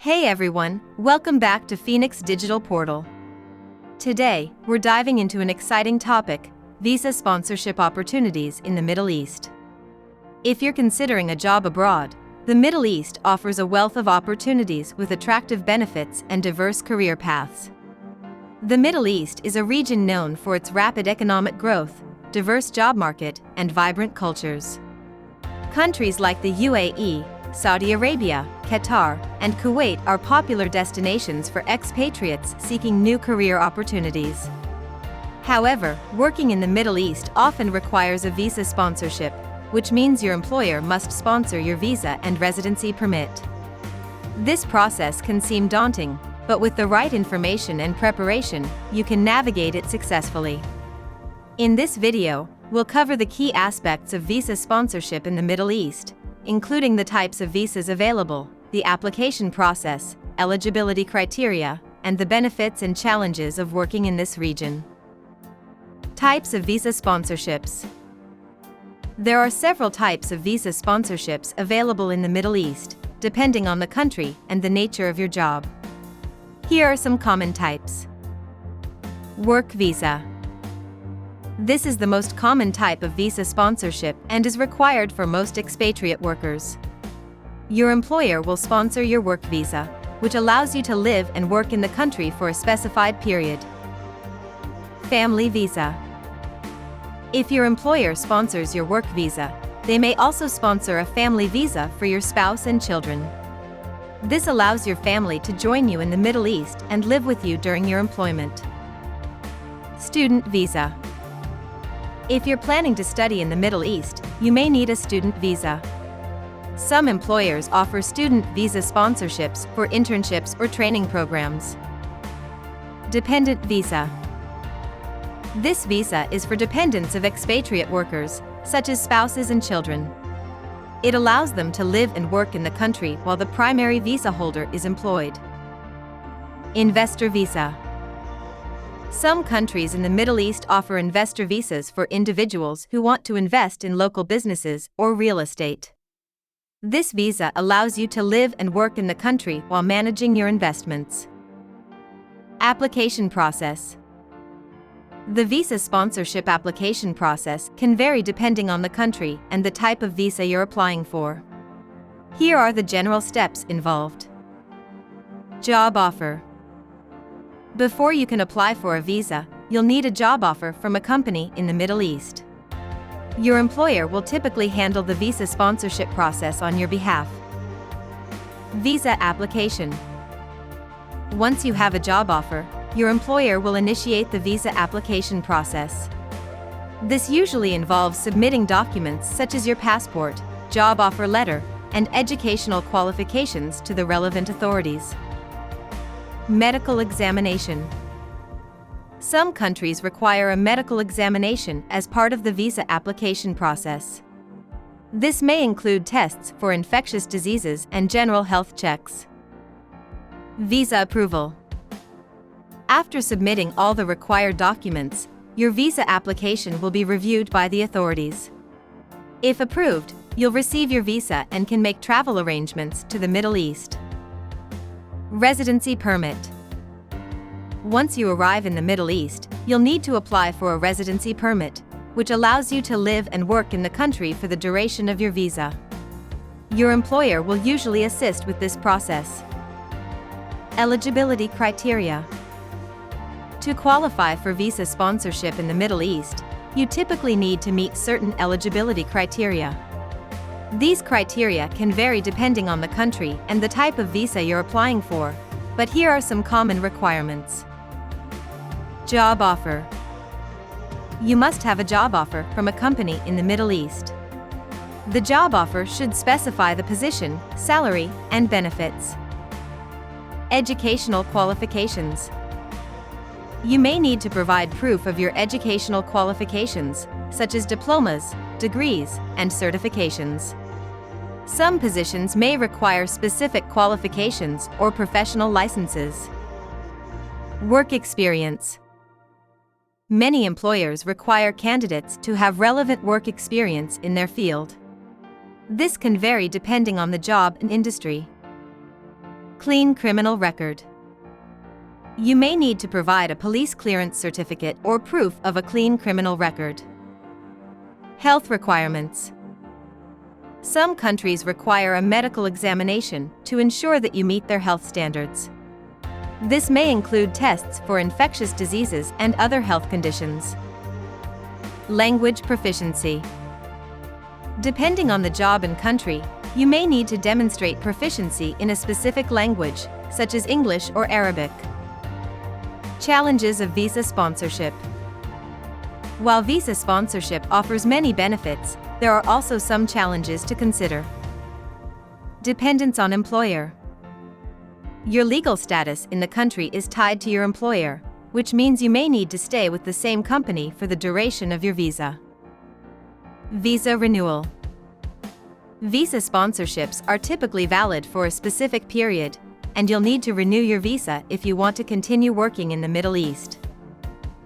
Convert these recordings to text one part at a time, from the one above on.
Hey everyone, welcome back to Phoenix Digital Portal. Today, we're diving into an exciting topic: visa sponsorship opportunities in the Middle East. If you're considering a job abroad, the Middle East offers a wealth of opportunities with attractive benefits and diverse career paths. The Middle East is a region known for its rapid economic growth, diverse job market, and vibrant cultures. Countries like the UAE, Saudi Arabia, Qatar, and Kuwait are popular destinations for expatriates seeking new career opportunities. However, working in the Middle East often requires a visa sponsorship, which means your employer must sponsor your visa and residency permit. This process can seem daunting, but with the right information and preparation, you can navigate it successfully. In this video, we'll cover the key aspects of visa sponsorship in the Middle East, including the types of visas available, the application process, eligibility criteria, and the benefits and challenges of working in this region. Types of visa sponsorships. There are several types of visa sponsorships available in the Middle East, depending on the country and the nature of your job. Here are some common types. Work visa. This is the most common type of visa sponsorship and is required for most expatriate workers. Your employer will sponsor your work visa, which allows you to live and work in the country for a specified period. Family visa. If your employer sponsors your work visa, they may also sponsor a family visa for your spouse and children. This allows your family to join you in the Middle East and live with you during your employment. Student visa. If you're planning to study in the Middle East, you may need a student visa. Some employers offer student visa sponsorships for internships or training programs. Dependent visa. This visa is for dependents of expatriate workers, such as spouses and children. It allows them to live and work in the country while the primary visa holder is employed. Investor visa. Some countries in the Middle East offer investor visas for individuals who want to invest in local businesses or real estate. This visa allows you to live and work in the country while managing your investments. Application process. The visa sponsorship application process can vary depending on the country and the type of visa you're applying for. Here are the general steps involved. Job offer. Before you can apply for a visa, you'll need a job offer from a company in the Middle East. Your employer will typically handle the visa sponsorship process on your behalf. Visa application. Once you have a job offer, your employer will initiate the visa application process. This usually involves submitting documents such as your passport, job offer letter, and educational qualifications to the relevant authorities. Medical examination. Some countries require a medical examination as part of the visa application process. This may include tests for infectious diseases and general health checks. Visa approval. After submitting all the required documents, your visa application will be reviewed by the authorities. If approved, you'll receive your visa and can make travel arrangements to the Middle East. Residency permit. Once you arrive in the Middle East, you'll need to apply for a residency permit, which allows you to live and work in the country for the duration of your visa. Your employer will usually assist with this process. Eligibility criteria. To qualify for visa sponsorship in the Middle East, you typically need to meet certain eligibility criteria. These criteria can vary depending on the country and the type of visa you're applying for, but here are some common requirements. Job offer. You must have a job offer from a company in the Middle East. The job offer should specify the position, salary, and benefits. Educational qualifications. You may need to provide proof of your educational qualifications, such as diplomas, degrees, and certifications. Some positions may require specific qualifications or professional licenses. Work experience. Many employers require candidates to have relevant work experience in their field. This can vary depending on the job and industry. Clean criminal record. You may need to provide a police clearance certificate or proof of a clean criminal record. Health requirements. Some countries require a medical examination to ensure that you meet their health standards. This may include tests for infectious diseases and other health conditions. Language proficiency. Depending on the job and country, you may need to demonstrate proficiency in a specific language, such as English or Arabic. Challenges of visa sponsorship. While visa sponsorship offers many benefits, there are also some challenges to consider. Dependence on employer. Your legal status in the country is tied to your employer, which means you may need to stay with the same company for the duration of your visa. Visa renewal. Visa sponsorships are typically valid for a specific period, and you'll need to renew your visa if you want to continue working in the Middle East.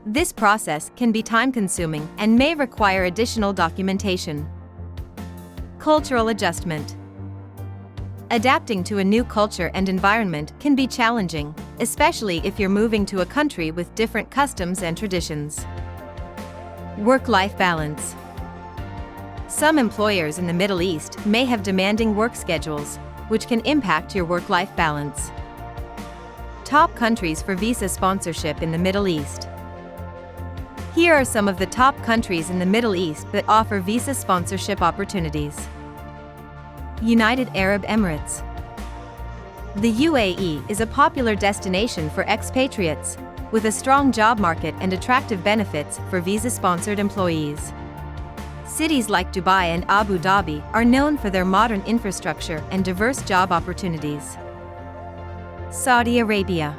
This process can be time-consuming and may require additional documentation. Cultural adjustment. Adapting to a new culture and environment can be challenging, especially if you're moving to a country with different customs and traditions. Work-life balance. Some employers in the Middle East may have demanding work schedules, which can impact your work-life balance. Top countries for visa sponsorship in the Middle East. Here are some of the top countries in the Middle East that offer visa sponsorship opportunities. United Arab Emirates. The UAE is a popular destination for expatriates, with a strong job market and attractive benefits for visa-sponsored employees. Cities like Dubai and Abu Dhabi are known for their modern infrastructure and diverse job opportunities. Saudi Arabia.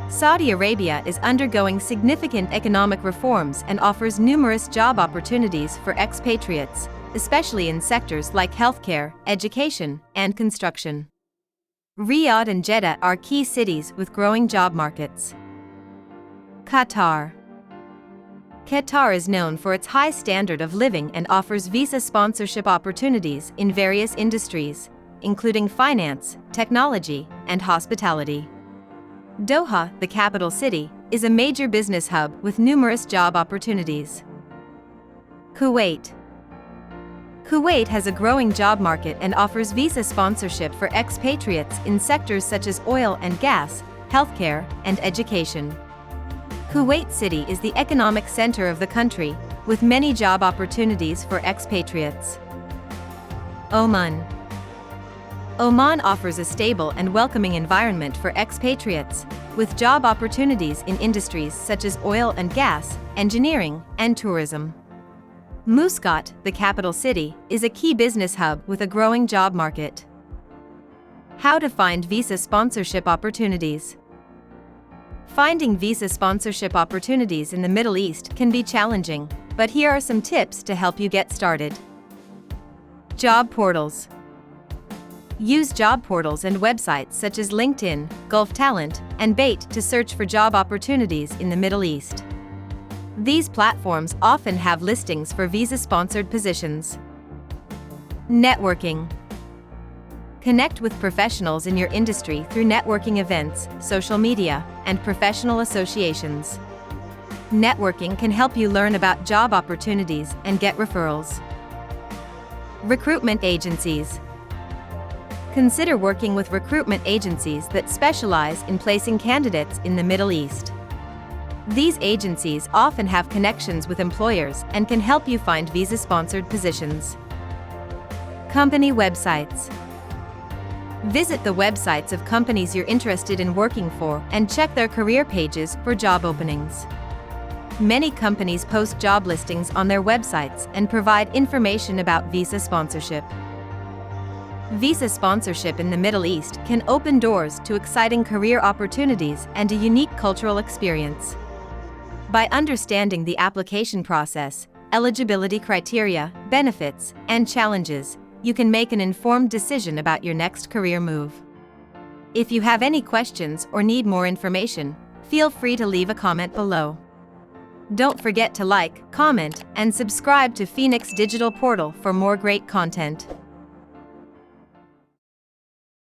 Saudi Arabia is undergoing significant economic reforms and offers numerous job opportunities for expatriates, especially in sectors like healthcare, education, and construction. Riyadh and Jeddah are key cities with growing job markets. Qatar. Qatar is known for its high standard of living and offers visa sponsorship opportunities in various industries, including finance, technology, and hospitality. Doha, the capital city, is a major business hub with numerous job opportunities. Kuwait. Kuwait has a growing job market and offers visa sponsorship for expatriates in sectors such as oil and gas, healthcare, and education. Kuwait City is the economic center of the country, with many job opportunities for expatriates. Oman. Oman offers a stable and welcoming environment for expatriates, with job opportunities in industries such as oil and gas, engineering, and tourism. Muscat, the capital city, is a key business hub with a growing job market. How to find visa sponsorship opportunities. Finding visa sponsorship opportunities in the Middle East can be challenging, but here are some tips to help you get started. Job portals. Use job portals and websites such as LinkedIn, Gulf Talent, and Bait to search for job opportunities in the Middle East. These platforms often have listings for visa-sponsored positions. Networking. Connect with professionals in your industry through networking events, social media, and professional associations. Networking can help you learn about job opportunities and get referrals. Recruitment agencies. Consider working with recruitment agencies that specialize in placing candidates in the Middle East. These agencies often have connections with employers and can help you find visa-sponsored positions. Company websites. Visit the websites of companies you're interested in working for and check their career pages for job openings. Many companies post job listings on their websites and provide information about visa sponsorship. Visa sponsorship in the Middle East can open doors to exciting career opportunities and a unique cultural experience. By understanding the application process, eligibility criteria, benefits, and challenges, you can make an informed decision about your next career move. If you have any questions or need more information, feel free to leave a comment below. Don't forget to like, comment, and subscribe to Phoenix Digital Portal for more great content.